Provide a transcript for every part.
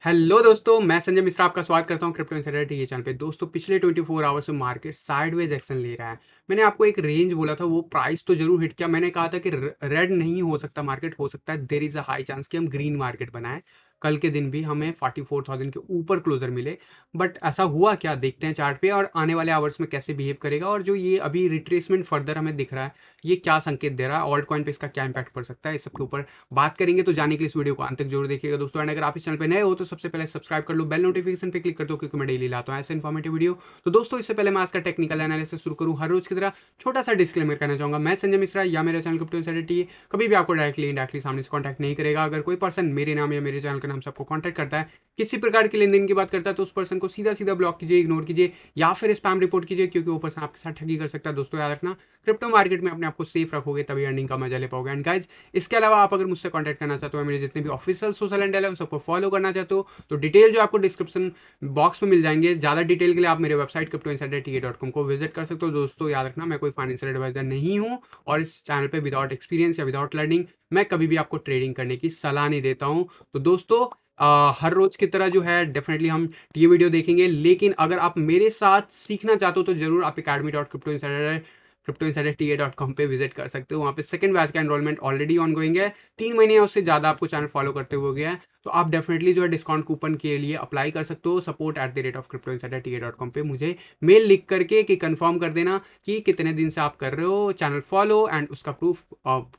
Hello दोस्तों, मैं संजय मिश्रा आपका स्वागत करता हूं क्रिप्टो इनसाइडर टीवी चैनल पे। दोस्तों, पिछले 24 आवर्स में मार्केट साइडवेज एक्शन ले रहा है। मैंने आपको एक रेंज बोला था, वो प्राइस तो जरूर हिट किया। मैंने कहा था कि रेड नहीं हो सकता मार्केट, हो सकता है there is a high chance कि हम ग्रीन मार्केट बनाएं। कल के दिन भी हमें 44,000 के ऊपर क्लोजर मिले, बट ऐसा हुआ क्या, देखते हैं चार्ट पे और आने वाले आवर्स में कैसे बिहेव करेगा। और जो ये अभी रिट्रेसमेंट फर्दर हमें दिख रहा है, ये क्या संकेत दे रहा है, ऑल्ट कॉइन पे इसका क्या इंपैक्ट पड़ सकता है, इस सबके ऊपर बात करेंगे। तो जाने के लिए इस वीडियो को अंत तक जरूर देखिएगा दोस्तों। एंड अगर आप इस चैनल पे नए हो तो सबसे पहले सब्सक्राइब कर लो, बेल नोटिफिकेशन पे क्लिक कर दो, क्योंकि मैं डेली लाता हूँ ऐसे इन्फॉर्मेटिव वीडियो। तो दोस्तों, इससे पहले मैं आज का टेक्निकल एनालिसिस शुरू करूँ, हर रोज की तरह छोटा सा डिस्क्लेमर करना चाहूंगा। मैं संजय मिश्रा या मेरे चैनल क्रिप्टो इनसाइडर टी कभी भी आपको डायरेक्टली इनडायरेक्टली सामने से कॉन्टैक्ट नहीं करेगा। अगर कोई पर्सन मेरे नाम या मेरे चैनल के नाम से आपको कॉन्टैक्ट करता है, किसी प्रकार की लेन देन की बात करता है, तो उस पर्सन को सीधा सीधा ब्लॉक कीजिए, इग्नोर कीजिए या फिर स्पैम रिपोर्ट कीजिए, क्योंकि वो पर्सन आपके साथ ठगी कर सकता है। दोस्तों, याद रखना, क्रिप्टो मार्केट में अपने आप को सेफ रखोगे तभी अर्निंग का मजा ले पाओगे। एंड गाइज, इसके अलावा आप अगर मुझसे कॉन्टैक्ट करना चाहते हो, मेरे जितने भी ऑफिशियल सोशल हैंडल है उन सबको फॉलो करना चाहते हो, तो डिटेल जो आपको डिस्क्रिप्शन बॉक्स में मिल जाएंगे। ज़्यादा डिटेल के लिए आप मेरे वेबसाइट cryptoinsiderta.com को विजिट कर सकते हो। दोस्तों, याद रखना, मैं कोई फाइनेंशियल एडवाइजर नहीं हूँ और इस चैनल पे विदाउट एक्सपीरियंस या विदाउट लर्निंग मैं कभी भी आपको ट्रेडिंग करने की सलाह नहीं देता हूँ। तो दोस्तों, हर रोज की तरह जो है डेफिनेटली हम ये वीडियो देखेंगे, लेकिन अगर आप मेरे साथ सीखना चाहते हो तो जरूर आप academy.cryptoinsider.com पे विजिट कर सकते हो। वहाँ पे सेकंड बैच का एनरोलमेंट ऑलरेडी ऑन गोइंग है। 3 महीने या उससे ज़्यादा आपको चैनल फॉलो करते हुए हो गया है, तो आप डेफिनेटली जो है डिस्काउंट कूपन के लिए अप्लाई कर सकते हो। support@cryptoinsiderta.com पे मुझे मेल लिख करके कि कंफर्म कर देना कि कितने दिन से आप कर रहे हो चैनल फॉलो, एंड उसका प्रूफ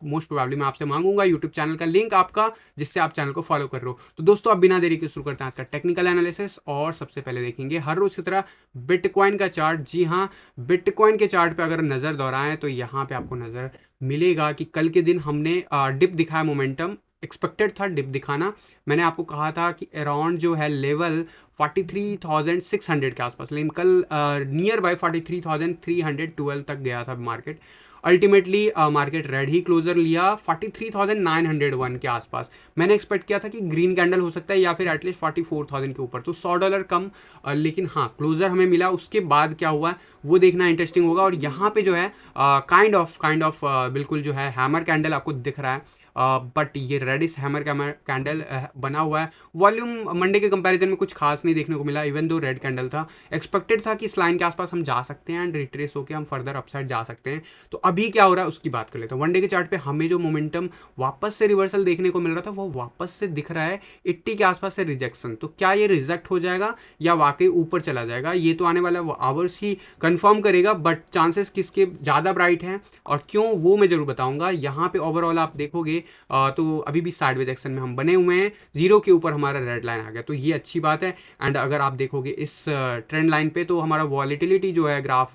मोस्ट प्रोबेबली मैं आपसे मांगूंगा, यूट्यूब चैनल का लिंक आपका जिससे आप चैनल को फॉलो कर रहे हो। तो दोस्तों, अब बिना देरी के शुरू करते हैं आज का टेक्निकल एनालिसिस। और सबसे पहले देखेंगे हर रोज की तरह बिटकॉइन का चार्ट। जी हाँ, बिटकॉइन के चार्ट पे अगर नजर दौड़ाएं तो यहाँ पे आपको नजर मिलेगा कि कल के दिन हमने डिप दिखाया, मोमेंटम एक्सपेक्टेड था डिप दिखाना। मैंने आपको कहा था कि अराउंड जो है लेवल 43,600 के आसपास, लेकिन कल नियर बाय 43,312 तक गया था मार्केट। अल्टीमेटली मार्केट रेड ही क्लोजर लिया 43,901 के आसपास। मैंने एक्सपेक्ट किया था कि ग्रीन कैंडल हो सकता है या फिर एटलीस्ट 44,000 के ऊपर, तो $100 कम। लेकिन हाँ, क्लोजर हमें मिला। उसके बाद क्या हुआ वो देखना इंटरेस्टिंग होगा। और यहाँ पे जो है काइंड ऑफ बिल्कुल जो है हैमर कैंडल आपको दिख रहा है, बट ये रेडिस हैमर कैंडल बना हुआ है। वॉल्यूम मंडे के कंपैरिजन में कुछ खास नहीं देखने को मिला, इवन दो रेड कैंडल था। एक्सपेक्टेड था कि इस लाइन के आसपास हम जा सकते हैं एंड रिट्रेस होकर हम फर्दर अपसाइड जा सकते हैं। तो अभी क्या हो रहा है उसकी बात कर लेते हैं। वनडे के चार्ट पे हमें जो मोमेंटम वापस से रिवर्सल देखने को मिल रहा था, वो वापस से दिख रहा है 80 के आसपास से रिजेक्शन। तो क्या ये रिजेक्ट हो जाएगा या वाकई ऊपर चला जाएगा, ये तो आने वाला आवर्स ही कंफर्म करेगा। बट चांसेस किसके ज़्यादा ब्राइट हैं और क्यों, वो मैं जरूर बताऊंगा। यहाँ पे ओवरऑल आप देखोगे तो अभी भी साइडवेज एक्शन में हम बने हुए हैं। जीरो के ऊपर हमारा रेड लाइन आ गया, तो ये अच्छी बात है। एंड अगर आप देखोगे इस ट्रेंड लाइन पे, तो हमारा वॉलिटिलिटी जो है ग्राफ,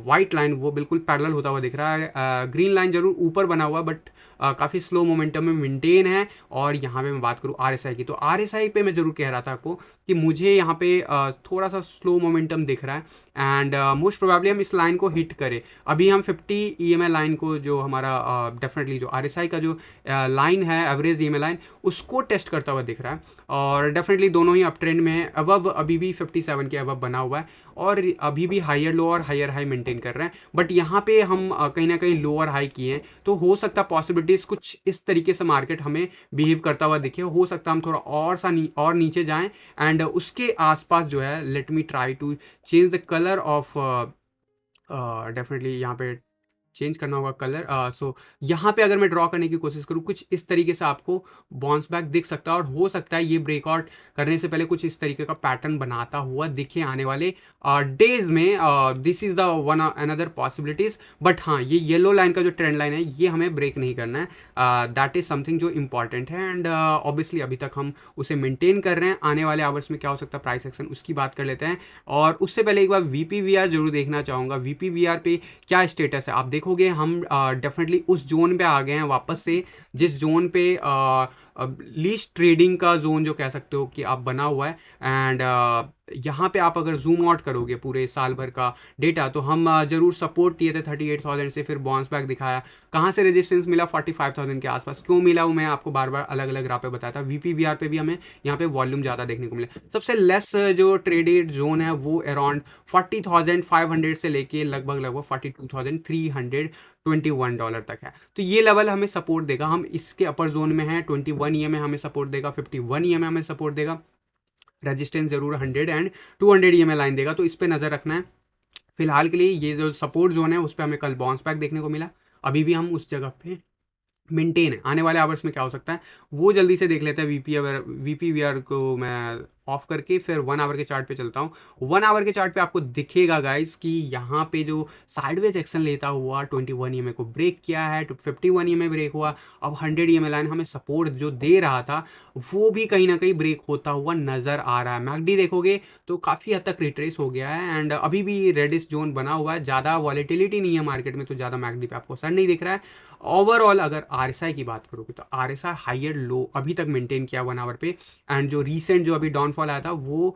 वाइट लाइन, वो बिल्कुल पैरेलल होता हुआ दिख रहा है। ग्रीन लाइन जरूर ऊपर बना हुआ, बट काफ़ी स्लो मोमेंटम में मेंटेन है। और यहाँ पे मैं बात करूँ आरएसआई की, तो आरएसआई पे मैं जरूर कह रहा था आपको कि मुझे यहाँ पे थोड़ा सा स्लो मोमेंटम दिख रहा है। एंड मोस्ट प्रोबेबली हम इस लाइन को हिट करें। अभी हम 50 ईएमए लाइन को, जो हमारा डेफिनेटली जो आरएसआई का जो लाइन है, एवरेज ईएमए लाइन, उसको टेस्ट करता हुआ दिख रहा है। और डेफिनेटली दोनों ही अप ट्रेंड में है। अबव अभी भी 57 के अबव बना हुआ है और अभी भी हायर लो और हायर हाई मेंटेन कर रहे हैं। बट यहाँ पे हम कहीं ना कहीं लोअर हाई किए हैं, तो हो सकता है पॉसिबिलिटीज कुछ इस तरीके से मार्केट हमें बिहेव करता हुआ दिखे। हो सकता है हम थोड़ा और सा और नीचे जाएं। एंड उसके आसपास जो है, let me try to change the colour of, definitely यहाँ पे चेंज करना होगा कलर। सो यहाँ पे अगर मैं ड्रॉ करने की कोशिश करूँ, कुछ इस तरीके से आपको बाउंस बैक दिख सकता है। और हो सकता है ये ब्रेकआउट करने से पहले कुछ इस तरीके का पैटर्न बनाता हुआ दिखे आने वाले डेज में। This is the one another possibilities. But हाँ, ये येलो लाइन का जो ट्रेंड लाइन है, ये हमें ब्रेक नहीं करना है। दैट इज समथिंग जो इंपॉर्टेंट है। एंड ऑब्वियसली अभी तक हम उसे मेंटेन कर रहे हैं। आने वाले आवर्स में क्या हो सकता है प्राइस एक्शन, उसकी बात कर लेते हैं। और उससे पहले एक बार वीपीवीआर जरूर देखना चाहूँगा। वीपीवीआर पे क्या स्टेटस है आप देखोगे, हम डेफिनेटली उस जोन पे आ गए हैं वापस से, जिस जोन पे लीस्ट ट्रेडिंग का जोन जो कह सकते हो कि आप बना हुआ है। एंड यहाँ पे आप अगर जूम आउट करोगे पूरे साल भर का डेटा, तो हम जरूर सपोर्ट दिए थे 38,000 से, फिर बाउंस बैक दिखाया। कहाँ से रेजिस्टेंस मिला 45,000 के आसपास। क्यों मिला वो मैं आपको बार बार अलग अलग राह पे बताया था। वीपीवीआर पे भी हमें यहाँ पे वॉल्यूम ज़्यादा देखने को मिला। सबसे लेस जो ट्रेडेड जोन है वो अराउंड 40,500 से लेके लगभग 42,321 तक है। तो ये लेवल हमें सपोर्ट देगा। हम इसके अपर जोन में हैं, 21 ईएमए हमें सपोर्ट देगा, 51 ईएमए हमें सपोर्ट देगा। रेजिस्टेंस जरूर 100 एंड 200 EMA लाइन देगा, तो इस पे नज़र रखना है। फिलहाल के लिए ये जो सपोर्ट जोन है उस पर हमें कल बाउंस बैक देखने को मिला, अभी भी हम उस जगह पे मेंटेन है। आने वाले आवर्स में क्या हो सकता है वो जल्दी से देख लेते हैं। VPVR को मैं ऑफ करके फिर 1 आवर के चार्ट पे चलता हूँ। 1 आवर के चार्ट पे आपको दिखेगा गाइस कि यहाँ पे जो साइडवेज एक्शन लेता हुआ 21 EMA को ब्रेक किया है, तो 51 EMA ब्रेक हुआ। अब 100 EMA लाइन हमें सपोर्ट जो दे रहा था वो भी कहीं ना कहीं ब्रेक होता हुआ नजर आ रहा है। मैकडी देखोगे तो काफ़ी हद तक रिट्रेस हो गया है एंड अभी भी रेडिस जोन बना हुआ है। ज़्यादा वॉलेटिलिटी नहीं है मार्केट में, तो ज़्यादा मैकडी पे आपको असर नहीं दिख रहा है। ओवरऑल अगर RSI की बात करोगे तो RSI हायर लो अभी तक मेंटेन किया 1 आवर पे, एंड जो रीसेंट जो अभी डाउनफॉल आया था वो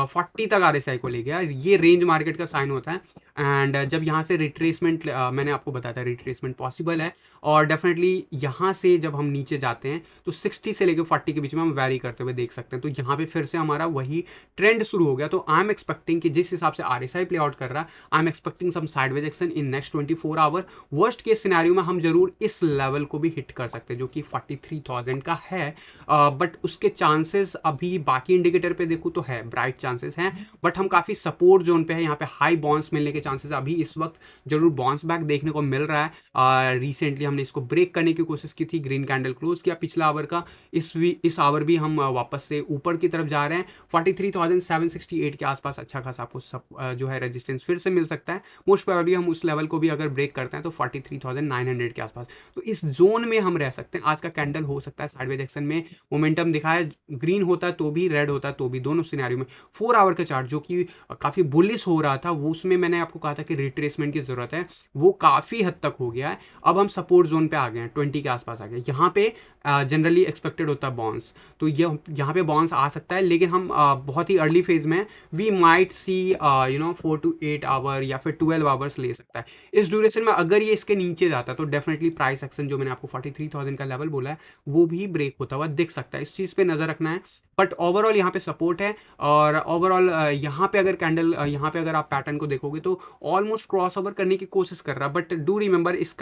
40 तक RSI को ले गया। ये रेंज मार्केट का साइन होता है एंड जब यहाँ से रिट्रेसमेंट मैंने आपको बताया था रिट्रेसमेंट पॉसिबल है, और डेफिनेटली यहाँ से जब हम नीचे जाते हैं तो 60 से लेकर 40 के बीच में हम वैरी करते हुए देख सकते हैं। तो यहाँ पे फिर से हमारा वही ट्रेंड शुरू हो गया। तो आई एम एक्सपेक्टिंग कि जिस हिसाब से RSI प्ले आउट कर रहा है, I am expecting some sideways action in next 24 hour. Worst case scenario में हम जरूर इस लेवल को भी हिट कर सकते हैं जो कि 43,000 का है, बट उसके चांसेस अभी बाकी इंडिकेटर पे देखूँ तो है, ब्राइट चांसेस हैं, बट हम काफ़ी सपोर्ट जोन पे है। यहाँ पे हाई बाउंस मिलने के चांसेस अभी इस वक्त जरूर बाउंस बैक देखने को मिल रहा है। रिसेंटली हमने इसको ब्रेक करने की कोशिश की थी, ग्रीन कैंडल क्लोज किया पिछला आवर का, इस आवर भी हम वापस से ऊपर की तरफ जा रहे हैं। 43,768 के आसपास अच्छा खासा आपको जो है रेजिस्टेंस फिर से मिल सकता है। मोस्ट प्रोबेबली हम उस लेवल को भी अगर ब्रेक करते हैं तो 43,900 के आसपास, तो इस जोन में हम रह सकते हैं। आज का कैंडल हो सकता है साइडवेज एक्शन में मोमेंटम दिखाए, ग्रीन होता है तो भी, रेड होता है तो भी, दोनों सिनेरियो में। 4 आवर का चार्ट जो कि काफ़ी बुलिश हो रहा था वो, उसमें मैंने आपको कहा था कि रिट्रेसमेंट की ज़रूरत है, वो काफ़ी हद तक हो गया है। अब हम सपोर्ट जोन पे आ गए हैं, 20 के आसपास आ गए। यहाँ पे जनरली एक्सपेक्टेड होता है बाउंस, तो ये यहाँ पे बाउंस आ सकता है, लेकिन हम बहुत ही अर्ली फेज में, we might see 4 to 8 hour या फिर 12 आवर्स ले सकता है। इस ड्यूरेशन में अगर ये इसके नीचे जाता है तो डेफिनेटली प्राइस एक्शन जो मैंने आपको 43,000 का लेवल बोला है वो भी ब्रेक होता हुआ दिख सकता है। इस चीज़ पे नज़र रखना है, बट ओवरऑल यहाँ पे सपोर्ट है। और ओवरऑल यहाँ पे अगर कैंडल यहाँ पे अगर आप पैटर्न को देखोगे तो ऑलमोस्ट क्रॉस ओवर करने की कोशिश कर रहा है, बट डू रिमेंबर इस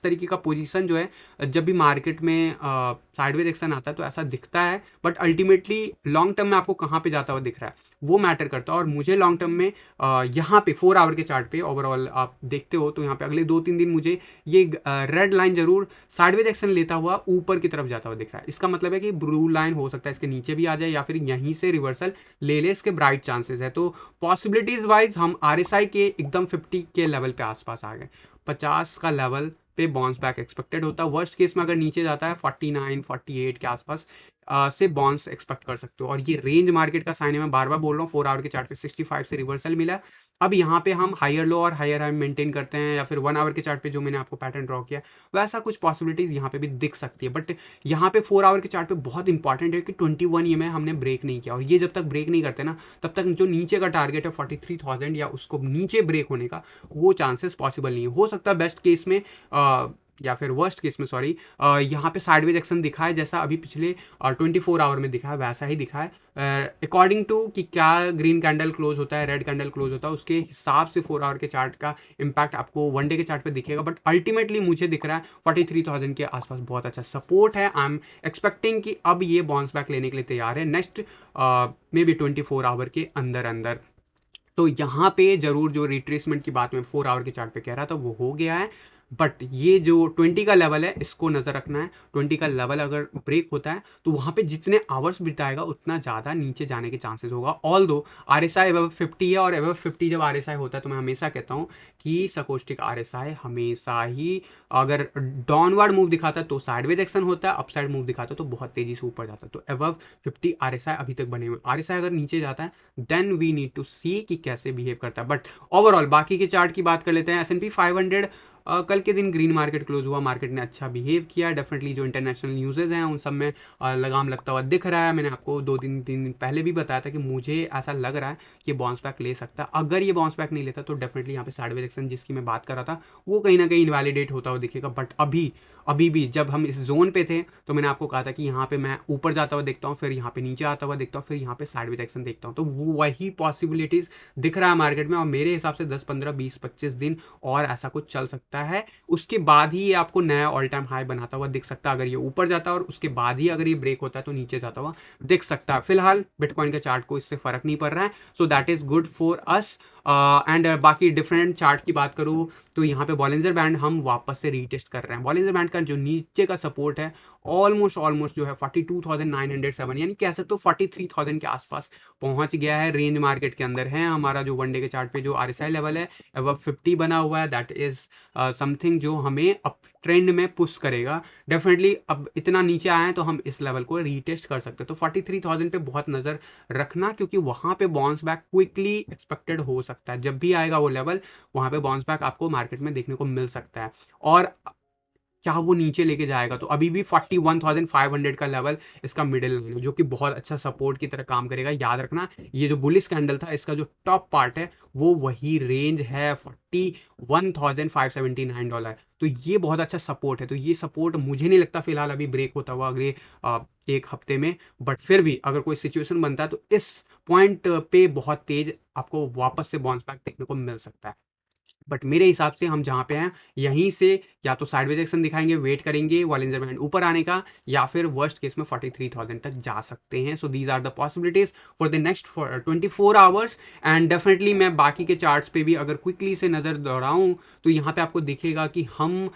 तरीके का पोजीशन जो है जब भी मार्केट में साइडवेज एक्शन आता है तो ऐसा दिखता है, बट अल्टीमेटली लॉन्ग टर्म में आपको कहाँ पे जाता हुआ दिख रहा है वो मैटर करता है। और मुझे लॉन्ग टर्म में यहाँ पे 4 आवर के चार्ट पे ओवरऑल आप देखते हो तो यहाँ पे अगले 2-3 दिन मुझे ये रेड लाइन जरूर साइडवेज एक्शन लेता हुआ ऊपर की तरफ जाता हुआ दिख रहा है। इसका मतलब है कि ब्लू लाइन हो सकता है इसके नीचे भी आ जाए या फिर यहीं से रिवर्सल ले ले, इसके ब्राइट चांसेस है। तो पॉसिबिलिटीज वाइज हम RSI के एकदम 50 के लेवल पे आसपास आ गए। 50 का लेवल पे बाउंस बैक एक्सपेक्टेड होता है। वर्स्ट केस में अगर नीचे जाता है 49-48 के आसपास से बाउंस एक्सपेक्ट कर सकते हो। और ये रेंज मार्केट का साइन है, मैं बार बार बोल रहा हूँ। 4 आवर के चार्ट पे 65 से रिवर्सल मिला। अब यहाँ पे हम हायर लो और हायर हाई मेंटेन करते हैं, या फिर 1 आवर के चार्ट पे जो मैंने आपको पैटर्न ड्रॉ किया वैसा कुछ पॉसिबिलिटीज यहाँ पे भी दिख सकती है। बट यहाँ पे 4 आवर के चार्ट पे बहुत इंपॉर्टेंट है कि 21 EMA हमने ब्रेक नहीं किया, और ये जब तक ब्रेक नहीं करते ना तब तक जो नीचे का टारगेट है 43,000 या उसको नीचे ब्रेक होने का वो चांसेस पॉसिबल नहीं हो सकता। बेस्ट केस में या फिर वर्स्ट केस में सॉरी यहाँ पे साइडवेज एक्शन दिखा है, जैसा अभी पिछले 24 आवर में दिखा है वैसा ही दिखा है। अकॉर्डिंग टू कि क्या ग्रीन कैंडल क्लोज होता है, रेड कैंडल क्लोज होता है, उसके हिसाब से 4 आवर के चार्ट का इम्पैक्ट आपको 1 डे के चार्ट पे दिखेगा। बट अल्टीमेटली मुझे दिख रहा है 43,000 के आसपास बहुत अच्छा सपोर्ट है। आई एम एक्सपेक्टिंग कि अब ये बाउंस बैक लेने के लिए तैयार है नेक्स्ट मे बी 24 आवर के अंदर अंदर। तो यहाँ पे जरूर जो रिट्रेसमेंट की बात मैं 4 आवर के चार्ट पे कह रहा था वो हो गया है। बट ये जो 20 का लेवल है इसको नज़र रखना है। 20 का लेवल अगर ब्रेक होता है तो वहाँ पे जितने आवर्स बिताएगा उतना ज़्यादा नीचे जाने के चांसेस होगा। ऑल दो RSI अबव 50 है, और अबव 50 जब RSI होता है तो मैं हमेशा कहता हूँ कि सकोस्टिक RSI हमेशा ही अगर डाउनवर्ड मूव दिखाता है तो साइडवेज एक्शन होता है, अपसाइड मूव दिखाता है तो बहुत तेज़ी से ऊपर जाता है। तो अबव 50 RSI अभी तक बने हुए। RSI अगर नीचे जाता है देन वी नीड टू सी कि कैसे बिहेव करता है। बट ओवरऑल बाकी के चार्ट की बात कर लेते हैं। S&P 500 कल के दिन ग्रीन मार्केट क्लोज हुआ, मार्केट ने अच्छा बिहेव किया। डेफिनेटली जो इंटरनेशनल न्यूज़ेज़ हैं उन सब में लगाम लगता हुआ दिख रहा है। मैंने आपको 2-3 दिन पहले भी बताया था कि मुझे ऐसा लग रहा है कि बाउंस बैक ले सकता है। अगर ये बाउंस बैक नहीं लेता तो डेफिनेटली यहाँ पे साइडवेज एक्शन जिसकी मैं बात कर रहा था वो कहीं ना कहीं इनवैलिडेट होता हुआ दिखेगा। बट अभी अभी भी जब हम इस जोन पे थे तो मैंने आपको कहा था कि यहाँ पे मैं ऊपर जाता हुआ देखता हूँ, फिर यहाँ पे नीचे आता हुआ देखता हूँ, फिर यहाँ पे साइडवेज एक्शन देखता हूँ। तो वो वही पॉसिबिलिटीज दिख रहा है मार्केट में, और मेरे हिसाब से 10 15 20 25 दिन और ऐसा कुछ चल सकता है। उसके बाद ही ये आपको नया ऑल टाइम हाई बनाता हुआ दिख सकता है, अगर ये ऊपर जाता है, और उसके बाद ही अगर ये ब्रेक होता है तो नीचे जाता हुआ दिख सकता है। फिलहाल बिटकॉइन के चार्ट को इससे फर्क नहीं पड़ रहा है, so that is good for us. And बाकी डिफरेंट चार्ट की बात करूँ तो यहाँ पे बॉलिंजर बैंड हम वापस से रीटेस्ट कर रहे हैं। बॉलिंजर बैंड का जो नीचे का सपोर्ट है ऑलमोस्ट जो है 42,907, यानी कह सकते हो 43,000 के आसपास पहुंच गया है। रेंज मार्केट के अंदर है हमारा जो वन डे के चार्ट पे जो RSI लेवल है अब 50 बना हुआ है, दैट इज समथिंग जो हमें अप ट्रेंड में पुश करेगा डेफिनेटली। अब इतना नीचे आए हैं तो हम इस लेवल को रीटेस्ट कर सकते हैं। तो 43,000 पे बहुत नज़र रखना, क्योंकि वहाँ पे बाउंस बैक क्विकली एक्सपेक्टेड हो सकता है। जब भी आएगा वो लेवल वहाँ पे बाउंस बैक आपको मार्केट में देखने को मिल सकता है। और क्या वो नीचे लेके जाएगा, तो अभी भी 41,500 का लेवल इसका मिडिल लाइन है, जो कि बहुत अच्छा सपोर्ट की तरह काम करेगा। याद रखना ये जो बुलिश कैंडल था इसका जो टॉप पार्ट है वो वही रेंज है $41,579। तो ये बहुत अच्छा सपोर्ट है। तो ये सपोर्ट मुझे नहीं लगता फिलहाल अभी ब्रेक होता हुआ अगले एक हफ्ते में, बट फिर भी अगर कोई सिचुएशन बनता है तो इस पॉइंट पे बहुत तेज आपको वापस से बाउंस बैक देखने को मिल सकता है। बट मेरे हिसाब से हम जहाँ पे हैं यहीं से या तो साइडवेज एक्शन दिखाएंगे, वेट करेंगे बॉलिंजर बैंड ऊपर आने का, या फिर वर्स्ट केस में 43,000 तक जा सकते हैं। So these are the possibilities for the next 24 hours. And definitely मैं बाकी के चार्ट्स पे भी अगर क्विकली से नज़र दौड़ाऊँ तो यहाँ पे आपको दिखेगा कि हम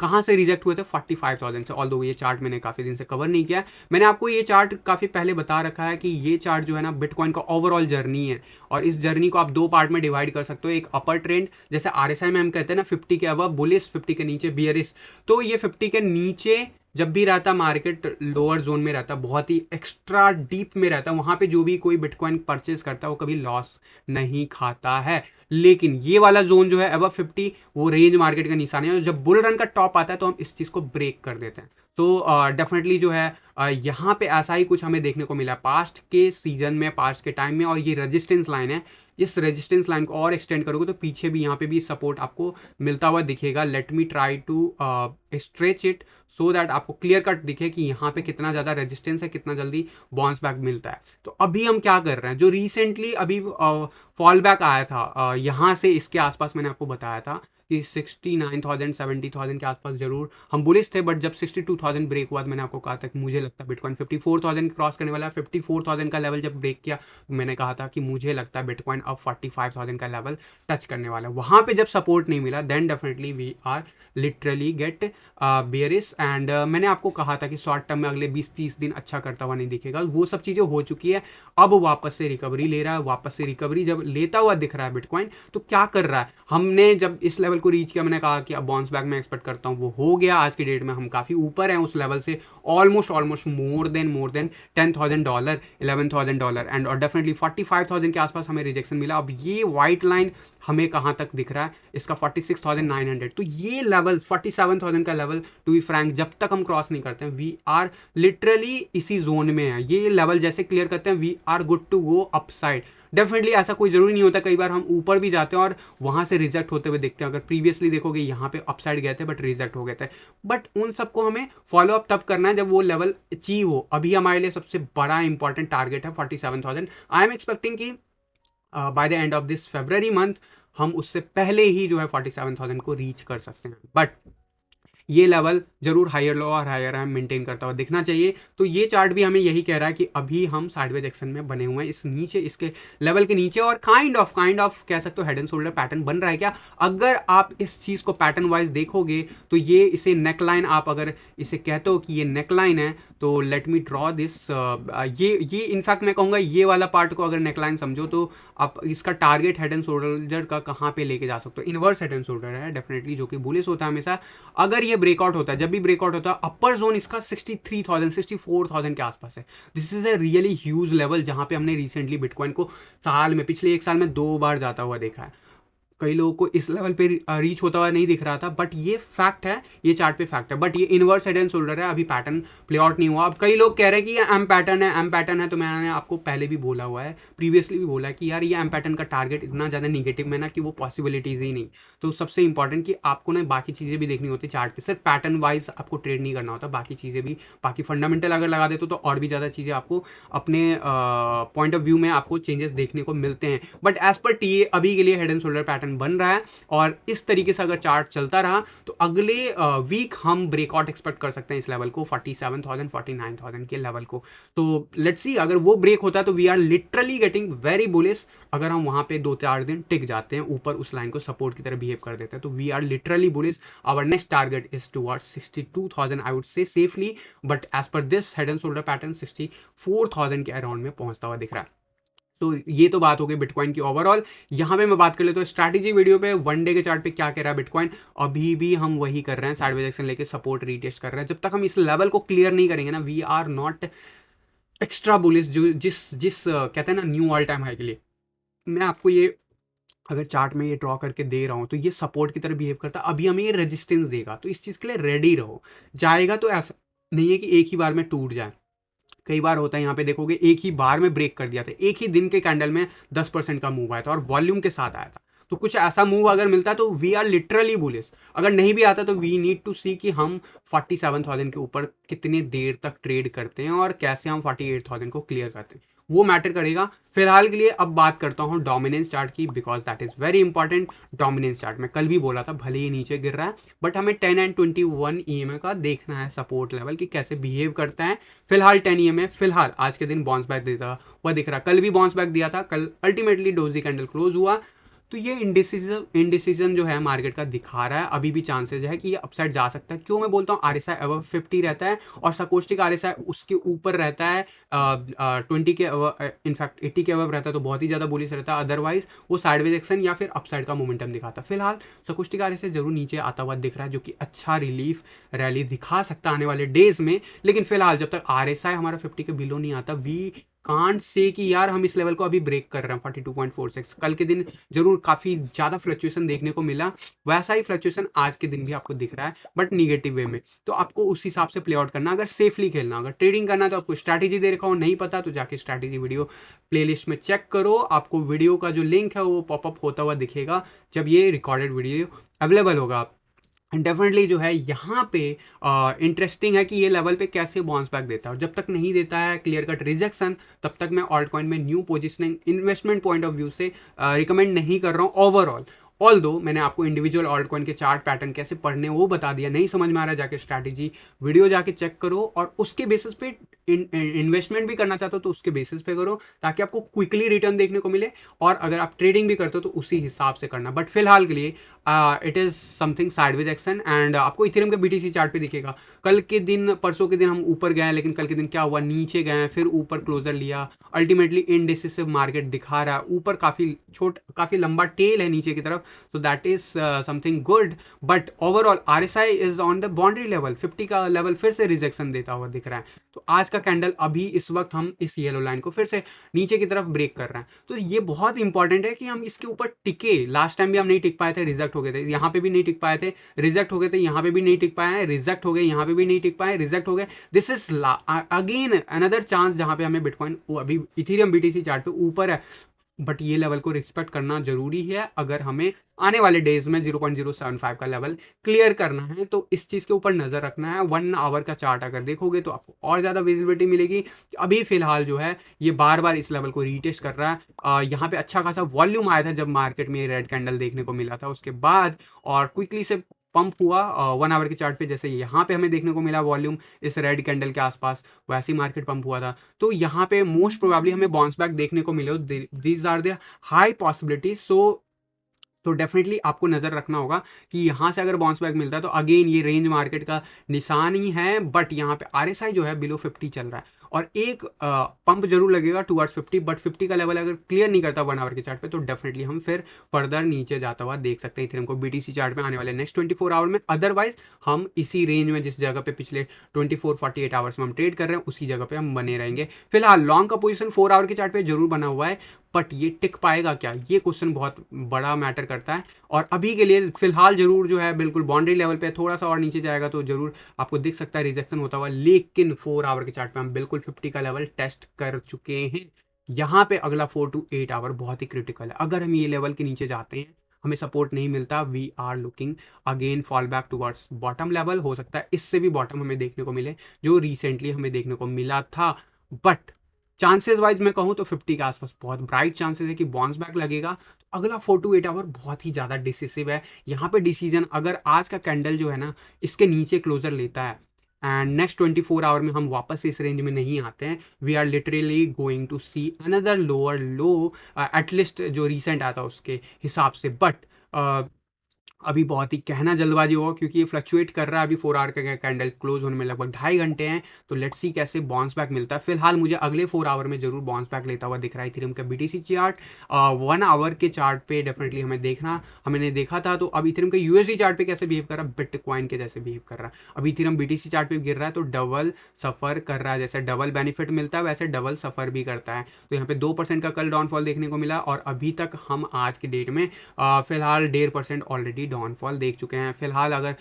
कहाँ से रिजेक्ट हुए थे 45,000 से। ऑल्दो ये चार्ट मैंने काफ़ी दिन से कवर नहीं किया, मैंने आपको ये चार्ट काफ़ी पहले बता रखा है कि ये चार्ट जो है ना बिटकॉइन का ओवरऑल जर्नी है, और इस जर्नी को आप दो पार्ट में डिवाइड कर सकते हो। एक अपर ट्रेंड, जैसे RSI में हम कहते हैं ना 50 के अबव बुलिश, 50 के नीचे बियरिश, तो ये 50 के नीचे जब भी रहता मार्केट लोअर जोन में रहता, बहुत ही एक्स्ट्रा डीप में रहता, वहाँ पे जो भी कोई बिटकॉइन परचेज करता है वो कभी लॉस नहीं खाता है। लेकिन ये वाला जोन जो है अबव 50 वो रेंज मार्केट का निशान है, और जब बुल रन का टॉप आता है तो हम इस चीज़ को ब्रेक कर देते हैं। तो डेफिनेटली जो है यहाँ पे ऐसा ही कुछ हमें देखने को मिला पास्ट के सीजन में, पास्ट के टाइम में। और ये रेजिस्टेंस लाइन है, इस रेजिस्टेंस लाइन को और एक्सटेंड करोगे तो पीछे भी यहाँ पे भी सपोर्ट आपको मिलता हुआ दिखेगा। Let me try to stretch it so that आपको क्लियर कट दिखे कि यहाँ पे कितना ज़्यादा रेजिस्टेंस है, कितना जल्दी बाउंस बैक मिलता है। तो अभी हम क्या कर रहे हैं, जो रिसेंटली अभी फॉल बैक आया था यहाँ से इसके आसपास, मैंने आपको बताया था कि 69,000 70,000 के आसपास जरूर हम बुलिश थे, बट जब 62,000 ब्रेक हुआ तो मैंने आपको कहा था कि मुझे लगता है बिटकॉइन 54,000 क्रॉस करने वाला है। 54,000 का लेवल जब ब्रेक किया मैंने कहा था कि मुझे लगता है बिटकॉइन अब 45,000 का लेवल टच करने वाला है। वहाँ पे जब सपोर्ट नहीं मिला then definitely we are literally get bearish. And मैंने आपको कहा था कि शॉर्ट टर्म में अगले 20-30 दिन अच्छा करता हुआ नहीं दिखेगा, वो सब चीज़ें हो चुकी है। अब वापस से रिकवरी ले रहा है, वापस से रिकवरी जब लेता हुआ दिख रहा है बिटकॉइन, तो क्या कर रहा है, हमने जब इस लेवल को रीच किया मैंने कहा कि अब बाउंस बैक मैं एक्सपेक्ट करता हूँ, वो हो गया। आज की डेट में हम काफ़ी ऊपर हैं उस लेवल से, ऑलमोस्ट मोर देन $10,000 $11,000, एंड और डेफिनेटली 45,000 के आसपास हमें रिजेक्शन मिला। अब ये वाइट लाइन हमें कहाँ तक दिख रहा है, इसका 46,900। तो ये लेवल 47,000 का लेवल टू बी फ्रैंक जब तक हम क्रॉस नहीं करते हैं वी आर लिटरली इसी जोन में है। ये लेवल जैसे क्लियर करते हैं we are good to go upside. Definitely ऐसा कोई जरूरी नहीं होता, कई बार हम ऊपर भी जाते हैं और वहां से रिजेक्ट होते हुए देखते हैं। अगर प्रीवियसली देखोगे यहाँ पे अपसाइड गए थे बट रिजेक्ट हो गए थे, बट उन सबको हमें फॉलो अप तब करना है जब वो लेवल अचीव हो। अभी हमारे लिए सबसे बड़ा इंपॉर्टेंट टारगेट है 47,000। आई एम एक्सपेक्टिंग कि by the end of this February month हम उससे पहले ही जो है 47,000 को रीच कर सकते हैं, बट ये लेवल जरूर हायर लो और हायर हाई मेंटेन करता हुआ दिखना चाहिए। तो ये चार्ट भी हमें यही कह रहा है कि अभी हम साइडवेज एक्शन में बने हुए हैं, इस नीचे इसके लेवल के नीचे, और काइंड ऑफ कह सकते हो हेड एंड शोल्डर पैटर्न बन रहा है क्या। अगर आप इस चीज़ को पैटर्न वाइज देखोगे तो ये इसे नेकलाइन, आप अगर इसे कहते हो कि ये नेकलाइन है तो लेट मी ड्रॉ दिस, ये इनफैक्ट मैं कहूँगा ये वाला पार्ट को अगर नेकलाइन समझो तो आप इसका टारगेट हेड एंड शोल्डर का कहाँ पे लेके जा सकते हो, इनवर्स हेड एंड शोल्डर है डेफिनेटली, जो कि बुलिश होता है हमेशा। अगर ये ब्रेकआउट होता है, जब भी ब्रेकआउट होता है, अपर जोन इसका 63,000 64,000 के आसपास है। This is a really huge level जहां पे हमने रिसेंटली बिटकॉइन को साल में, पिछले एक साल में 2 बार जाता हुआ देखा है। कई लोगों को इस लेवल पे रीच होता हुआ नहीं दिख रहा था, बट ये फैक्ट है, ये चार्ट पे फैक्ट है। बट ये इनवर्स हेड एंड शोल्डर है, अभी पैटर्न प्ले आउट नहीं हुआ। अब कई लोग कह रहे हैं कि ये एम पैटर्न है, एम पैटर्न है, तो मैंने आपको पहले भी बोला हुआ है, प्रीवियसली भी बोला है कि यार ये एम पैटर्न का टारगेट इतना ज़्यादा निगेटिव में ना कि वो पॉसिबिलिटीज़ ही नहीं। तो सबसे इंपॉर्टेंट कि आपको ना बाकी चीज़ें भी देखनी होती है चार्ट पे, सिर्फ पैटर्न वाइज आपको ट्रेड नहीं करना होता, बाकी चीज़ें भी, बाकी फंडामेंटल अगर लगा देते तो और भी ज़्यादा चीज़ें आपको अपने पॉइंट ऑफ व्यू में आपको चेंजेस देखने को मिलते हैं। बट एज पर टी अभी के लिए हेड एंड शोल्डर पैटर्न बन रहा है, और इस तरीके से अगर चार्ट चलता रहा तो अगले वीक हम ब्रेकआउट एक्सपेक्ट कर सकते हैं इस लेवल को, 47,000 49,000 के लेवल को। तो लेट्स सी, अगर वो ब्रेक होता है तो we are literally getting very bullish. अगर हम वहां पे 2-4 दिन टिक जाते हैं ऊपर, उस लाइन को सपोर्ट की तरह बिहेव कर देते हैं, तो we are literally bullish. Our next target is towards 62,000 I would say safely, but as per this head and shoulder pattern 64,000 के अराउंड में पहुंचता हुआ दिख रहा है। तो ये तो बात हो गई बिटकॉइन की ओवरऑल। यहाँ पे मैं बात कर लेता हूँ स्ट्रैटेजी वीडियो पे, वन डे के चार्ट पे क्या कह रहा है बिटकॉइन। अभी भी हम वही कर रहे हैं, साइडवेज एक्शन लेके सपोर्ट रीटेस्ट कर रहे हैं। जब तक हम इस लेवल को क्लियर नहीं करेंगे ना, we are not extra bullish, जो जिस कहते हैं ना न्यू ऑल टाइम हाई के लिए। मैं आपको ये अगर चार्ट में ये ड्रॉ करके दे रहा हूँ तो ये सपोर्ट की तरह बिहेव करता है, अभी हमें ये रेजिस्टेंस देगा, तो इस चीज़ के लिए रेडी रहो। जाएगा तो ऐसा नहीं है कि एक ही बार में टूट जाए, कई बार होता है, यहाँ पे देखोगे एक ही बार में ब्रेक कर दिया था, एक ही दिन के कैंडल में 10% का मूव आया था और वॉल्यूम के साथ आया था। तो कुछ ऐसा मूव अगर मिलता है तो वी आर लिटरली बुलिश। अगर नहीं भी आता तो वी नीड टू सी कि हम 47,000 के ऊपर कितने देर तक ट्रेड करते हैं और कैसे हम 48,000 को क्लियर करते हैं, वो मैटर करेगा। फिलहाल के लिए अब बात करता हूँ डोमिनेंस चार्ट की, because that is very important. Dominance chart में कल भी बोला था, भले ही नीचे गिर रहा है, बट हमें 10 एंड 21 EMA का देखना है सपोर्ट लेवल की कैसे बिहेव करता है। फिलहाल 10 EMA फिलहाल आज के दिन बाउंस बैक देता हुआ दिख रहा है, कल भी बाउंस बैक दिया था, कल अल्टीमेटली डोजी कैंडल क्लोज हुआ। तो ये इंडिसीजन जो है मार्केट का दिखा रहा है, अभी भी चांसेस है कि ये अपसाइड जा सकता है। क्यों मैं बोलता हूँ RSI अबव 50 रहता है और सकोस्टिक RSI उसके ऊपर रहता है 20 के इनफैक्ट 80 के अबव रहता है, तो बहुत ही ज़्यादा बुलिश रहता है। अदरवाइज वो साइडवेज एक्शन या फिर अपसाइड का मोमेंटम दिखाता है। फिलहाल सकोस्टिक RSI जरूर नीचे आता हुआ दिख रहा है, जो कि अच्छा रिलीफ रैली दिखा सकता है आने वाले डेज में। लेकिन फिलहाल जब तक RSI हमारा 50 के बिलो नहीं आता, वी कांट से कि यार हम इस लेवल को अभी ब्रेक कर रहे हैं 42.46। कल के दिन जरूर काफ़ी ज़्यादा फ्लक्चुएशन देखने को मिला, वैसा ही फ्लक्चुएशन आज के दिन भी आपको दिख रहा है, बट निगेटिव वे में। तो आपको उस हिसाब से प्ले आउट करना, अगर सेफली खेलना, अगर ट्रेडिंग करना, तो आपको स्ट्रैटेजी दे रखा हो, नहीं पता तो जाके स्ट्रैटेजी वीडियो प्लेलिस्ट में चेक करो। आपको वीडियो का जो लिंक है वो पॉपअप होता हुआ दिखेगा जब ये रिकॉर्डेड वीडियो अवेलेबल होगा। डेफिनेटली जो है यहाँ पे इंटरेस्टिंग है कि ये लेवल पे कैसे बाउंस बैक देता है, और जब तक नहीं देता है क्लियर कट रिजेक्शन, तब तक मैं ऑल्ट कॉइन में new positioning investment point of view से रिकमेंड नहीं कर रहा हूँ ओवरऑल। ऑल दो मैंने आपको इंडिविजुअल ऑल्ट कॉइन के चार्ट पैटर्न कैसे पढ़ने वो बता दिया, नहीं समझ में आ रहा है जाके स्ट्रैटेजी वीडियो जाके चेक करो, और उसके बेसिस पे इन्वेस्टमेंट भी करना चाहते हो तो उसके बेसिस पे करो, ताकि आपको क्विकली रिटर्न देखने को मिले। और अगर आप ट्रेडिंग भी करते हो तो उसी हिसाब से करना। बट फिलहाल के लिए it is something sideways action, and आपको इथेरियम का BTC चार्ट पे दिखेगा। कल के दिन, परसों के दिन हम ऊपर गए, लेकिन कल के दिन क्या हुआ, नीचे गए, फिर ऊपर क्लोजर लिया। अल्टीमेटली इनडिसिसिव मार्केट दिखा रहा है, ऊपर काफ़ी लंबा टेल है नीचे की तरफ, so that is something good, but overall RSI is on the boundary level, 50 का लेवल फिर से रिजेक्शन देता हुआ दिख रहा है। तो आज का कैंडल अभी इस वक्त हम इस येलो लाइन को फिर से नीचे की तरफ ब्रेक कर रहे हैं, तो ये बहुत इंपॉर्टेंट है कि हम इसके ऊपर टिके। लास्ट टाइम भी हम नहीं टिक पाए थे, रिजेक्ट हो गए थे, यहाँ पे भी नहीं टिक पाए थे, रिजेक्ट हो गए थे, यहाँ पे भी नहीं टिक पाए हैं, रिजेक्ट हो गए, यहाँ पे भी नहीं टिक पाए, रिजेक्ट हो गए। This is again another chance जहाँ पे हमें बिटकॉइन अभी इथेरियम BTC चार्ट पे ऊपर है, बट ये लेवल को रिस्पेक्ट करना जरूरी है अगर हमें आने वाले डेज में 0.075 का लेवल क्लियर करना है। तो इस चीज़ के ऊपर नज़र रखना है। 1 आवर का चार्ट अगर देखोगे तो आपको और ज़्यादा विजिबिलिटी मिलेगी। अभी फिलहाल जो है ये बार बार इस लेवल को रीटेस्ट कर रहा है। यहाँ पे अच्छा खासा वॉल्यूम आया था जब मार्केट में रेड कैंडल देखने को मिला था, उसके बाद और क्विकली से पंप हुआ 1 आवर के चार्ट पे, जैसे यहाँ पे हमें देखने को मिला वॉल्यूम इस रेड कैंडल के आसपास, वैसे ही मार्केट पंप हुआ था। तो यहाँ पे मोस्ट प्रोबेबली हमें बाउंस बैक देखने को मिले, these are the high possibility. तो डेफिनेटली आपको नज़र रखना होगा कि यहाँ से अगर बाउंस बैक मिलता है तो अगेन ये रेंज मार्केट का निशान ही है, बट यहाँ पे RSI जो है बिलो 50 चल रहा है, और एक पंप जरूर लगेगा टुवर्ड्स 50, बट 50 का लेवल अगर क्लियर नहीं करता 1 आवर के चार्ट पे तो डेफिनेटली हम फिर फर्दर नीचे जाता हुआ देख सकते हैं इथेरियम को BTC चार्ट में आने वाले नेक्स्ट 24 आवर में। अदरवाइज हम इसी रेंज में, जिस जगह पे पिछले 24-48 आवर्स में हम ट्रेड कर रहे हैं, उसी जगह पे हम बने रहेंगे। फिलहाल लॉन्ग का पोजीशन 4 आवर के चार्ट पे जरूर बना हुआ है, बट ये टिक पाएगा क्या, ये क्वेश्चन बहुत बड़ा मैटर करता है। और अभी के लिए फिलहाल जरूर जो है बिल्कुल बाउंड्री लेवल पे, थोड़ा सा और नीचे जाएगा तो जरूर आपको दिख सकता है रिजेक्शन होता हुआ, लेकिन 4 आवर के चार्ट पे हम बिल्कुल 50 का लेवल टेस्ट कर चुके हैं। यहाँ पे अगला 4 to 8 आवर बहुत ही क्रिटिकल है। अगर हम ये लेवल के नीचे जाते हैं, हमें सपोर्ट नहीं मिलता, we are looking again fall back towards bottom level. हो सकता है इससे भी बॉटम हमें देखने को मिले, जो रिसेंटली हमें देखने को मिला था। बट चांसेस वाइज मैं कहूँ तो 50 के आसपास बहुत ब्राइट चांसेस है कि बाउंस बैक लगेगा। तो अगला 4 to 8 आवर बहुत ही ज़्यादा डिसिसिव है। यहाँ पे डिसीजन, अगर आज का कैंडल जो है ना इसके नीचे क्लोजर लेता है एंड नेक्स्ट 24 आवर में हम वापस इस रेंज में नहीं आते हैं, we are literally going to see another lower low, at least जो रिसेंट आता उसके हिसाब से। बट अभी बहुत ही कहना जल्दबाजी होगा क्योंकि ये फ्लक्चुएट कर रहा है। अभी 4 आवर का कैंडल क्लोज होने में लगभग 2.5 घंटे हैं, तो लेट्स सी कैसे बाउंस बैक मिलता है। फिलहाल मुझे अगले 4 आवर में जरूर बाउंस बैक लेता हुआ दिख रहा है इथेरियम का बीटीसी चार्ट। 1 आवर के चार्ट पे डेफिनेटली हमें देखना, हमने देखा था। तो अब इथेरियम का यूएसडी चार्ट पे कैसे बिहेव कर रहा है, बिटकॉइन के जैसे बिहेव कर रहा है। अब इथेरियम बीटीसी चार्ट पे गिर रहा है तो डबल सफर कर रहा है, जैसे डबल बेनिफिट मिलता है वैसे डबल सफर भी करता है। तो यहाँ पे 2% का कल डाउनफॉल देखने को मिला, और अभी तक हम आज की डेट में फिलहाल 1.5% ऑलरेडी डाउनफॉल देख चुके हैं। फिलहाल अगर